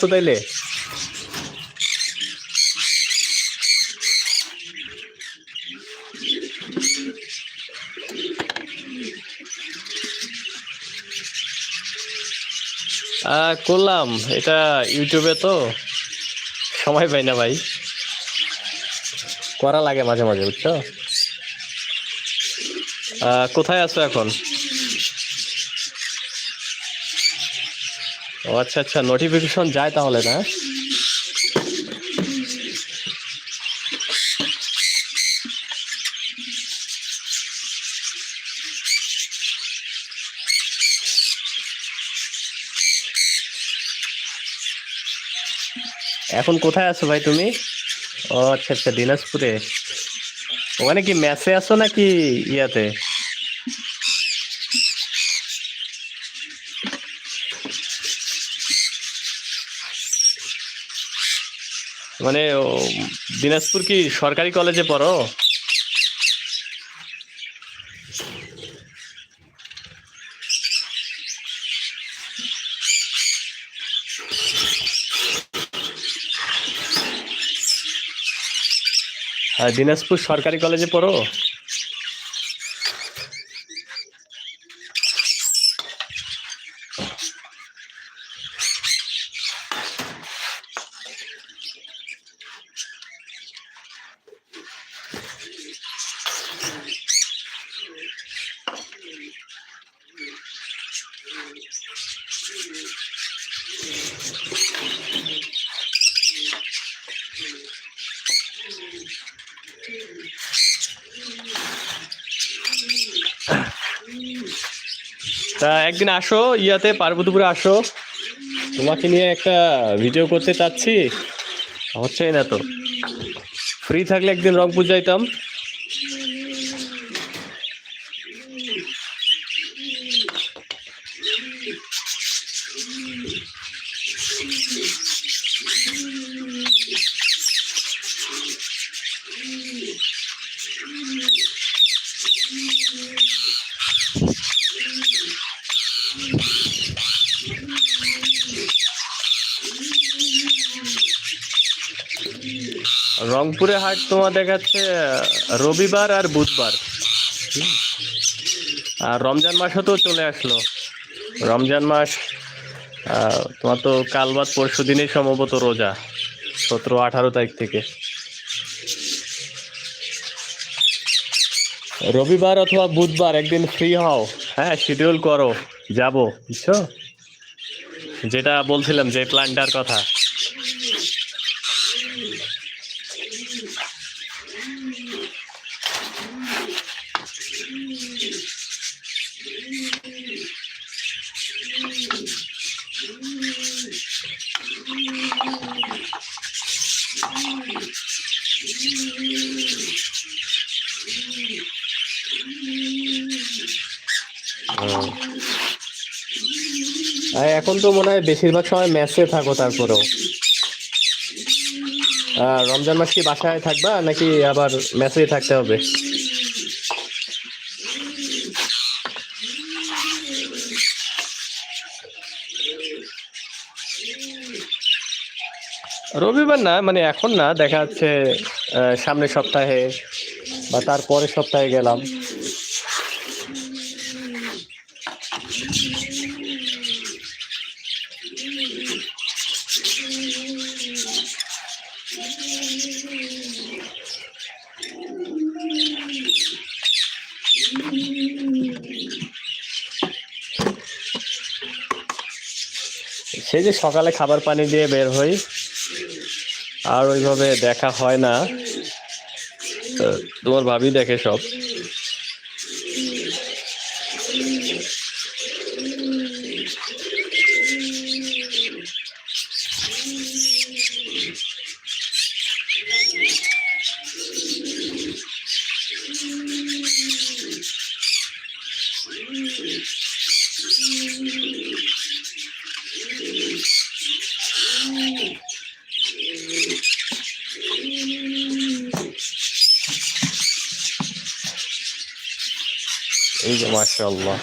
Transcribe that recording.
তো তাইলে করলাম এটা ইউটিউবে তো সময় পাই না ভাই, করা লাগে মাঝে মাঝে, বুঝছো? কোথায় আছো এখন? ও আচ্ছা আচ্ছা, নোটিফিকেশন যায় তাহলে না? এখন কোথায় আছো ভাই তুমি? ও আচ্ছা আচ্ছা, দিনাজপুরে। ওখানে কি মেসে আছো নাকি ইয়াতে? মানে দিনাজপুর কি সরকারি কলেজে পড়ো? দিনাজপুর সরকারি কলেজে পড়ো? তা একদিন আসো, ইয়াতে পার্বতীপুরে আসো, তোমাকে নিয়ে একটা ভিডিও করতে চাচ্ছি, হচ্ছে না তো। ফ্রি থাকলে একদিন রংপুর যাইতাম। রংপুরে হাট তোমার দেখাচ্ছে রবিবার আর বুধবার। আর রমজান মাসও তো চলে আসলো। রমজান মাস তোমার তো কাল বাদ পরশু দিনেই সম্ভবত রোজা, 17-18 তারিখ থেকে। রবিবার অথবা বুধবার একদিন ফ্রি হও, হ্যাঁ শিডিউল করো, যাব, বুঝছো? যেটা বলছিলাম, যে প্ল্যানটার কথা। এখন তো মনে হয় বেশিরভাগ সময় ম্যাচে থাকো, তারপরেও রমজান মাস কি বাসায় থাকবা নাকি আবার ম্যাচেই থাকতে হবে? রবিবার না, মানে এখন না, দেখা যাচ্ছে সামনের সপ্তাহে বা তার পরের সপ্তাহে গেলাম। সেই যে সকালে খাবার পানি দিয়ে বের হই, আর ওইভাবে দেখা হয় না। তোমার ভাবি দেখে সব। এই যে মাশাআল্লাহ।